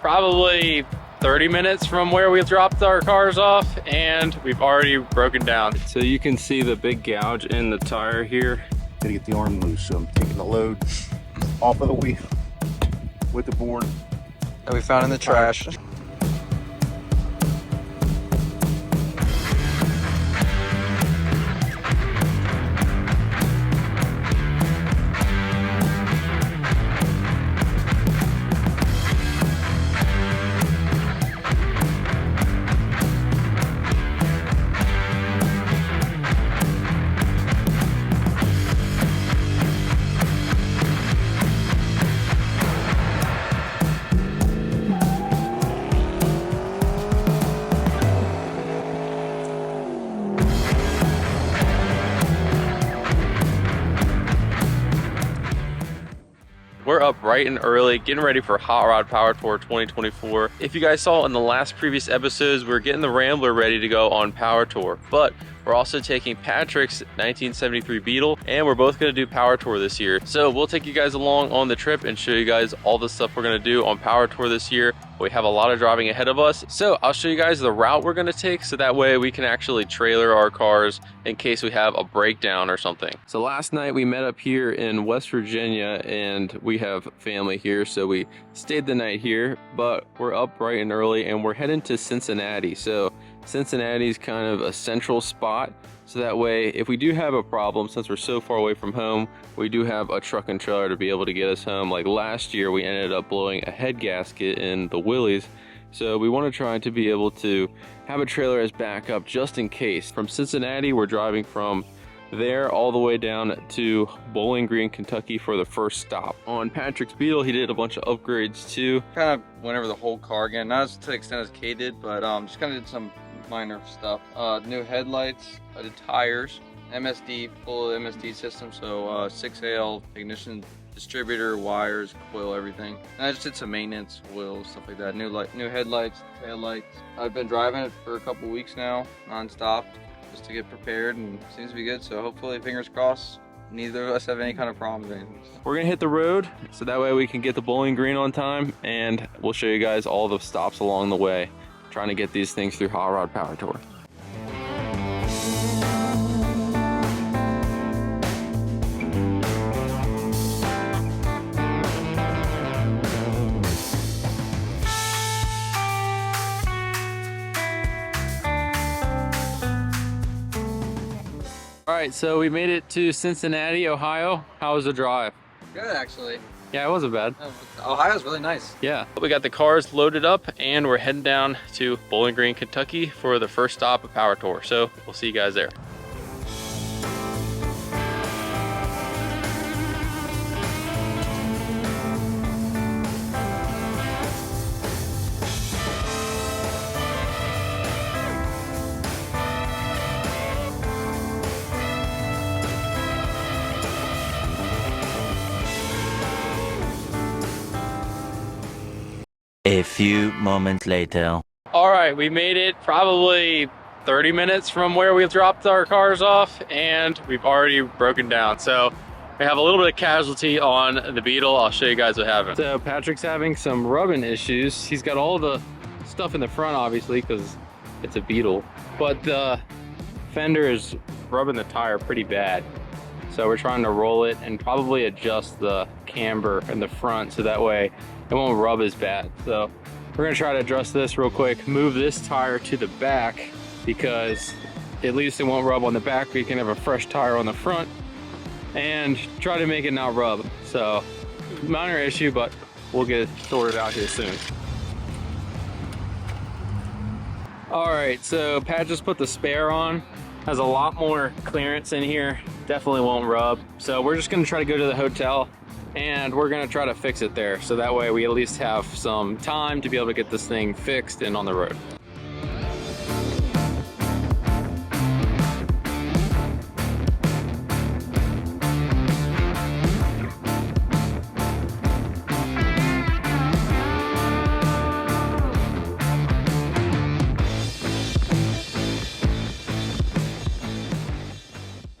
probably 30 minutes from where we dropped our cars off, and we've already broken down. So you can see the big gouge in the tire here. Gotta get the arm loose, so I'm taking the load off of the wheel with the board that we found in the trash. We're up bright and early, getting ready for Hot Rod Power Tour 2024. If you guys saw in the last previous episodes, we're getting the Rambler ready to go on Power Tour, but we're also taking Patrick's 1973 Beetle, and we're both gonna do Power Tour this year. So we'll take you guys along on the trip and show you guys all the stuff we're gonna do on Power Tour this year. We have a lot of driving ahead of us. So I'll show you guys the route we're gonna take, so that way we can actually trailer our cars in case we have a breakdown or something. So last night we met up here in West Virginia, and we have family here, so we stayed the night here, but we're up bright and early and we're heading to Cincinnati. So Cincinnati's kind of a central spot, so that way if we do have a problem, since we're so far away from home, we do have a truck and trailer to be able to get us home. Like last year we ended up blowing a head gasket in the Willys, so we want to try to be able to have a trailer as backup just in case. From Cincinnati we're driving from there all the way down to Bowling Green, Kentucky for the first stop. On Patrick's Beetle, he did a bunch of upgrades too. Kind of went over the whole car again, not as to the extent as Kay did, but just kind of did some minor stuff. New headlights, I did tires, MSD, full MSD system, so 6AL ignition distributor, wires, coil, everything. And I just did some maintenance, oil, stuff like that. New headlights, tail lights. I've been driving it for a couple weeks now, non-stop, just to get prepared, and it seems to be good. So hopefully, fingers crossed, neither of us have any kind of problems or anything. We're gonna hit the road, so that way we can get to Bowling Green on time, and we'll show you guys all the stops along the way, trying to get these things through Hot Rod Power Tour. All right, so we made it to Cincinnati, Ohio. How was the drive? Good, actually. Yeah, it wasn't bad. Ohio's really nice. Yeah, we got the cars loaded up and we're heading down to Bowling Green, Kentucky for the first stop of Power Tour. So we'll see you guys there. A few moments later. All right, we made it probably 30 minutes from where we dropped our cars off, and we've already broken down. So we have a little bit of casualty on the Beetle. I'll show you guys what happened. So Patrick's having some rubbing issues. He's got all the stuff in the front, obviously, because it's a Beetle, but the fender is rubbing the tire pretty bad. So we're trying to roll it and probably adjust the camber in the front so that way it won't rub as bad. So we're gonna try to address this real quick, move this tire to the back, because at least it won't rub on the back. We can have a fresh tire on the front and try to make it not rub. So minor issue, but we'll get it sorted out here soon. All right, so Pat just put the spare on. Has a lot more clearance in here, definitely won't rub. So we're just gonna try to go to the hotel and we're gonna try to fix it there, so that way we at least have some time to be able to get this thing fixed and on the road.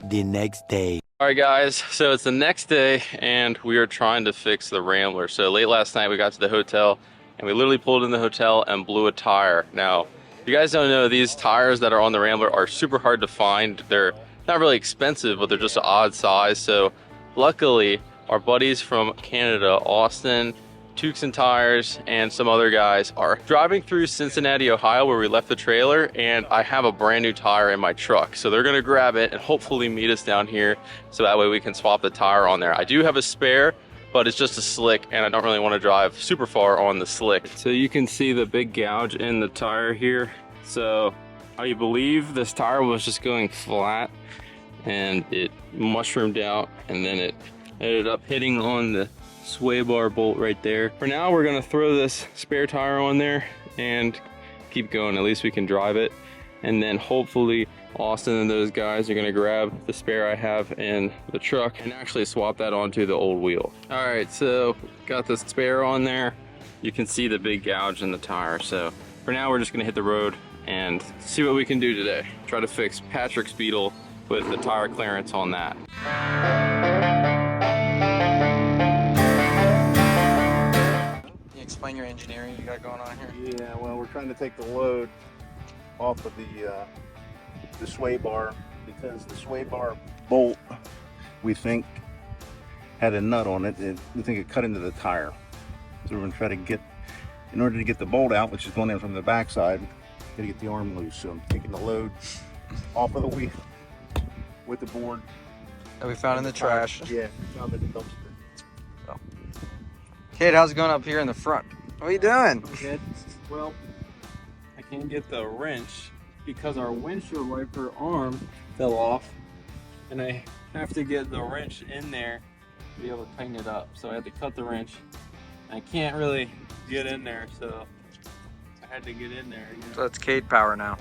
The next day. All right guys, so it's the next day and we are trying to fix the Rambler. So late last night we got to the hotel and we literally pulled in the hotel and blew a tire. Now, if you guys don't know, these tires that are on the Rambler are super hard to find. They're not really expensive, but they're just an odd size. So luckily, our buddies from Canada, Austin, Tukes and Tires, and some other guys are driving through Cincinnati, Ohio, where we left the trailer, and I have a brand new tire in my truck. So they're gonna grab it and hopefully meet us down here, so that way we can swap the tire on there. I do have a spare, but it's just a slick, and I don't really want to drive super far on the slick. So you can see the big gouge in the tire here. So I believe this tire was just going flat, and it mushroomed out, and then it ended up hitting on the sway bar bolt right there. For now, we're gonna throw this spare tire on there and keep going. At least we can drive it. And then hopefully Austin and those guys are gonna grab the spare I have in the truck and actually swap that onto the old wheel. All right, so got the spare on there. You can see the big gouge in the tire. So for now, we're just gonna hit the road and see what we can do today. Try to fix Patrick's Beetle with the tire clearance on that. Explain your engineering you got going on here. Yeah, well, we're trying to take the load off of the sway bar, because the sway bar bolt, we think, had a nut on it, and we think it cut into the tire. So we're gonna try to get, in order to get the bolt out, which is going in from the backside, gotta get the arm loose. So I'm taking the load off of the wheel with the board That we found in the trash. Yeah, found in the dumpster. Kid, how's it going up here in the front? What are you doing? Good. Well, I can't get the wrench because our windshield wiper arm fell off, and I have to get the wrench in there to be able to tighten it up. So I had to cut the wrench. I can't really get in there, so I had to get in there. You know? So it's Cade power now.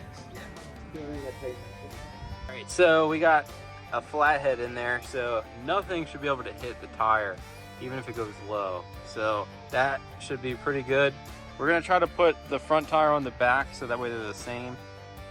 All right, so we got a flathead in there, so nothing should be able to hit the tire, even if it goes low. So that should be pretty good. We're gonna try to put the front tire on the back so that way they're the same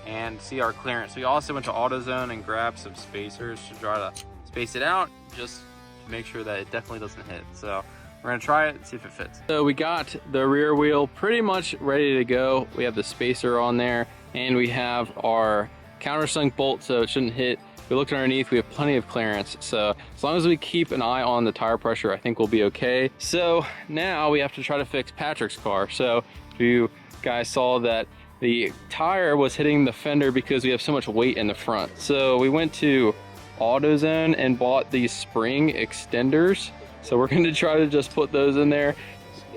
and see our clearance. We also went to AutoZone and grabbed some spacers to try to space it out, just to make sure that it definitely doesn't hit. So we're gonna try it and see if it fits. So we got the rear wheel pretty much ready to go. We have the spacer on there, and we have our countersunk bolt so it shouldn't hit. We looked underneath, we have plenty of clearance. So as long as we keep an eye on the tire pressure, I think we'll be okay. So now we have to try to fix Patrick's car. So if you guys saw that the tire was hitting the fender because we have so much weight in the front. So we went to AutoZone and bought these spring extenders. So we're gonna try to just put those in there,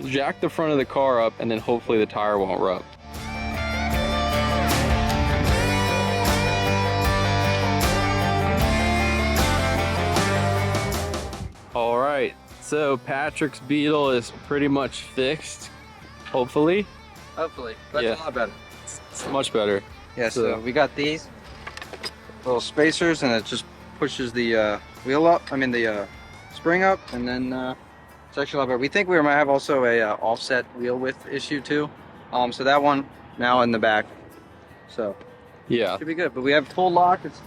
jack the front of the car up, and then hopefully the tire won't rub. All right, so Patrick's Beetle is pretty much fixed, hopefully. Hopefully. That's Yeah. a lot better. It's much better. Yeah, so we got these little spacers, and it just pushes the wheel up, the spring up, and then it's actually a lot better. We think we might have also a offset wheel width issue too. So that one now in the back. So Yeah, should be good. But we have full lock. It's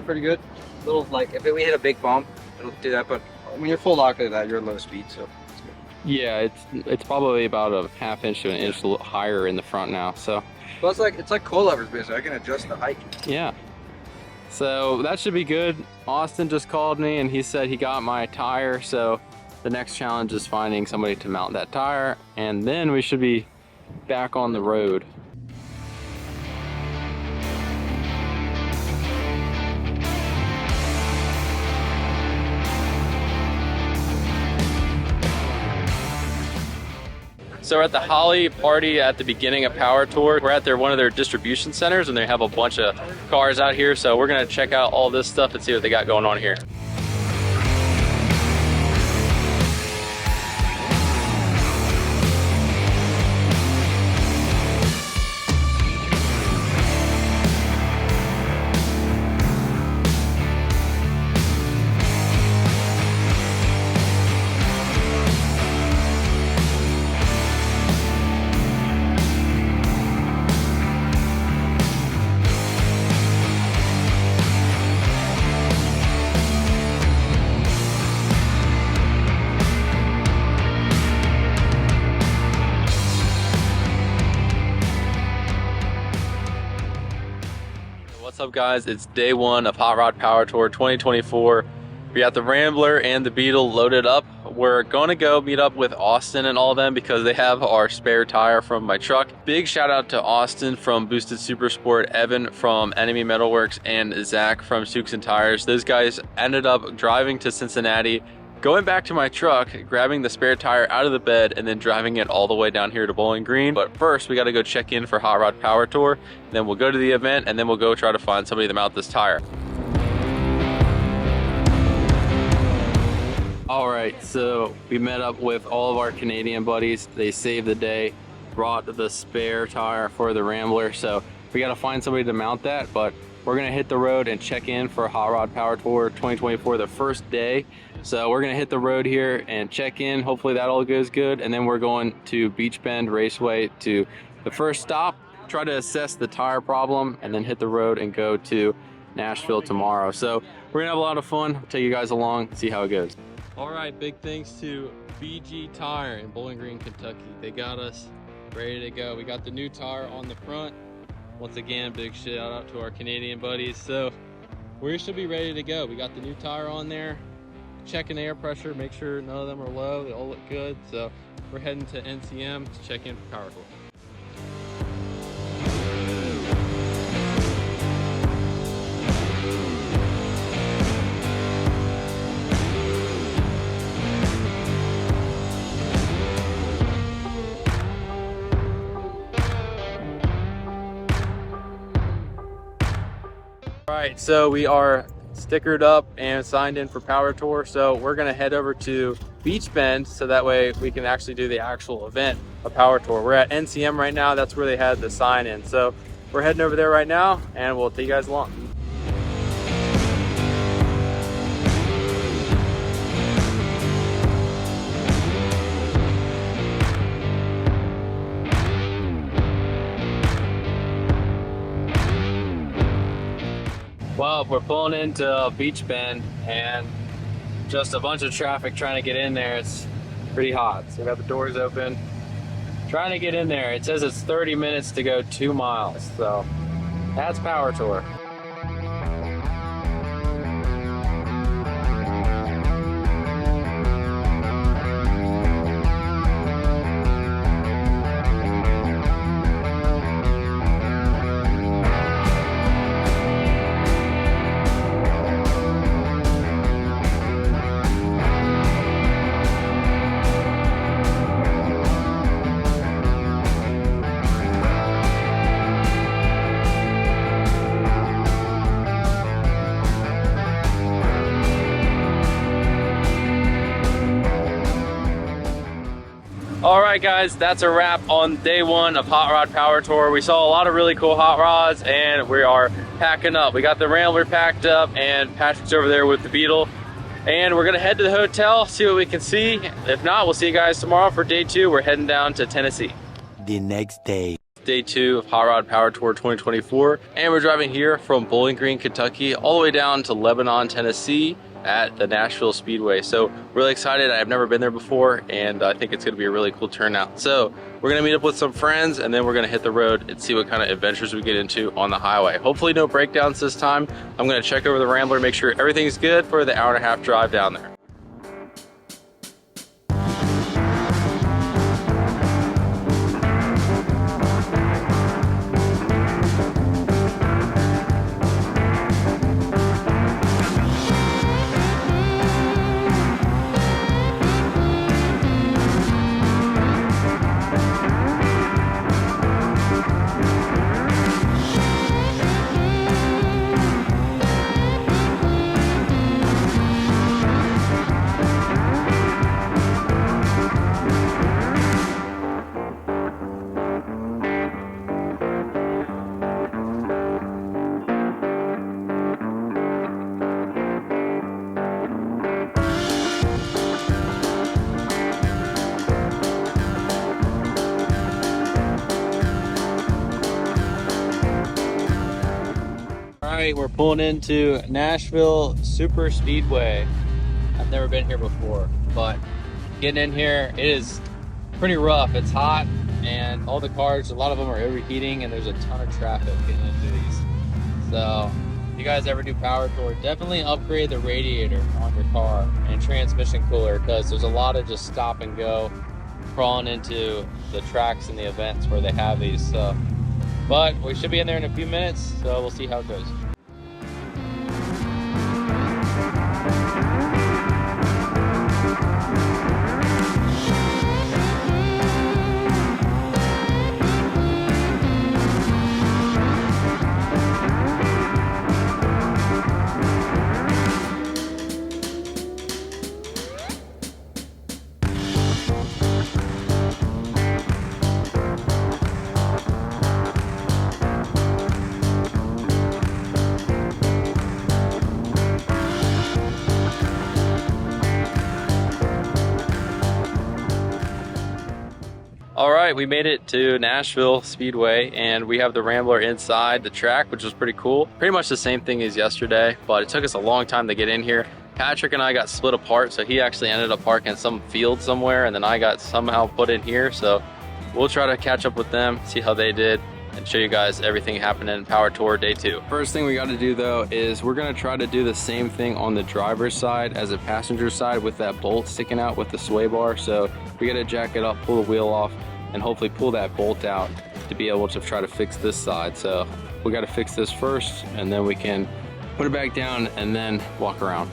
pretty good. Little like if we hit a big bump, it'll do that. But when you're full lock like that, you're low speed, so it's good. yeah, it's probably about a ½ inch to an inch higher in the front now. So Well, it's like coilovers basically. I can adjust the height. yeah, so that should be good. Austin just called me and he said he got my tire. So the next challenge is finding somebody to mount that tire, and then we should be back on the road. So we're at the Holly party at the beginning of Power Tour. We're at one of their distribution centers, and they have a bunch of cars out here. So we're gonna check out all this stuff and see what they got going on here. What's up, guys? It's day one of Hot Rod Power Tour 2024. We got the Rambler and the Beetle loaded up. We're gonna go meet up with Austin and all of them because they have our spare tire from my truck. Big shout out to Austin from Boosted Super Sport, Evan from Enemy Metalworks, and Zach from Sukes and Tires. Those guys ended up driving to Cincinnati, going back to my truck, grabbing the spare tire out of the bed, and then driving it all the way down here to Bowling Green. But first, we gotta go check in for Hot Rod Power Tour, then we'll go to the event, and then we'll go try to find somebody to mount this tire. All right, so we met up with all of our Canadian buddies. They saved the day, brought the spare tire for the Rambler. So we gotta find somebody to mount that, but we're gonna hit the road and check in for Hot Rod Power Tour 2024, the first day. So we're gonna hit the road here and check in. Hopefully that all goes good. And then we're going to Beech Bend Raceway to the first stop, try to assess the tire problem, and then hit the road and go to Nashville tomorrow. So we're gonna have a lot of fun. I'll take you guys along, see how it goes. All right, big thanks to BG Tire in Bowling Green, Kentucky. They got us ready to go. We got the new tire on the front. Once again, big shout out to our Canadian buddies. So we should be ready to go. We got the new tire on there. Checking air pressure, make sure none of them are low. They all look good. So we're heading to NCM to check in for Power Tour. All right, so we are stickered up and signed in for Power Tour. So we're gonna head over to Beech Bend so that way we can actually do the actual event of Power Tour. We're at NCM right now. That's where they had the sign in. So we're heading over there right now and we'll take you guys along. Well, we're pulling into Beech Bend and just a bunch of traffic trying to get in there. It's pretty hot. So we got the doors open. Trying to get in there. It says it's 30 minutes to go 2 miles. So that's Power Tour. All right, guys, that's a wrap on day one of Hot Rod Power Tour. We saw a lot of really cool hot rods and we are packing up. We got the Rambler packed up and Patrick's over there with the Beetle. And we're gonna head to the hotel, see what we can see. If not, we'll see you guys tomorrow for day two. We're heading down to Tennessee. The next day. Day two of Hot Rod Power Tour 2024. And we're driving here from Bowling Green, Kentucky, all the way down to Lebanon, Tennessee, at the Nashville Speedway. So really excited. I've never been there before and I think it's gonna be a really cool turnout. So we're gonna meet up with some friends and then we're gonna hit the road and see what kind of adventures we get into on the highway. Hopefully no breakdowns this time. I'm gonna check over the Rambler, make sure everything's good for the hour-and-a-half drive down there. right, we're pulling into Nashville Superspeedway. I've never been here before, but getting in here, it is pretty rough. It's hot, and all the cars, a lot of them are overheating, and there's a ton of traffic getting into these. So if you guys ever do power tour, definitely upgrade the radiator on your car and transmission cooler, because there's a lot of just stop and go crawling into the tracks and the events where they have these. So, but we should be in there in a few minutes, so we'll see how it goes. All right, we made it to Nashville Speedway, and we have the Rambler inside the track, which was pretty cool. Pretty much the same thing as yesterday, but it took us a long time to get in here. Patrick and I got split apart, so he actually ended up parking in some field somewhere, and then I got somehow put in here. So we'll try to catch up with them, see how they did, and show you guys everything happening in Power Tour Day 2. First thing we got to do though is we're going to try to do the same thing on the driver's side as the passenger side with that bolt sticking out with the sway bar. So we got to jack it up, pull the wheel off, and hopefully pull that bolt out to be able to try to fix this side. So we got to fix this first, and then we can put it back down and then walk around.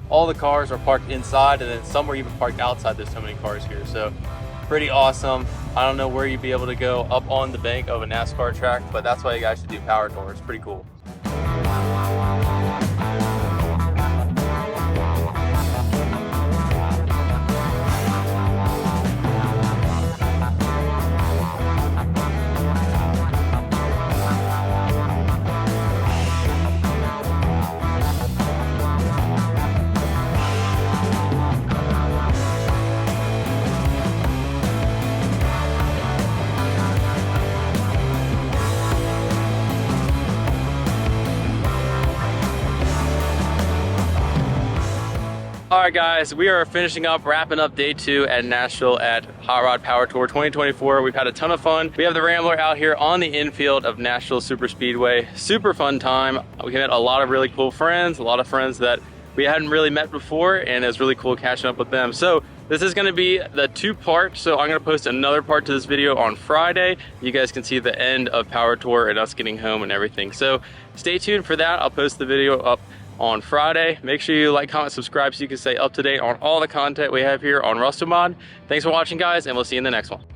All the cars are parked inside, and then some are even parked outside. There's so many cars here, so pretty awesome. I don't know where you'd be able to go up on the bank of a NASCAR track, but that's why you guys should do Power Tour. It's pretty cool. All right, guys, we are finishing up, wrapping up day 2 at Nashville at Hot Rod Power Tour 2024. We've had a ton of fun. We have the Rambler out here on the infield of Nashville Superspeedway. Super fun time. We met a lot of really cool friends, a lot of friends that we hadn't really met before, and it was really cool catching up with them. So this is going to be the 2-part, so I'm going to post another part to this video on Friday. You guys can see the end of Power Tour and us getting home and everything. So stay tuned for that. I'll post the video up on Friday. Make sure you like, comment, subscribe so you can stay up to date on all the content we have here on Rustomod. Thanks for watching, guys, and we'll see you in the next one.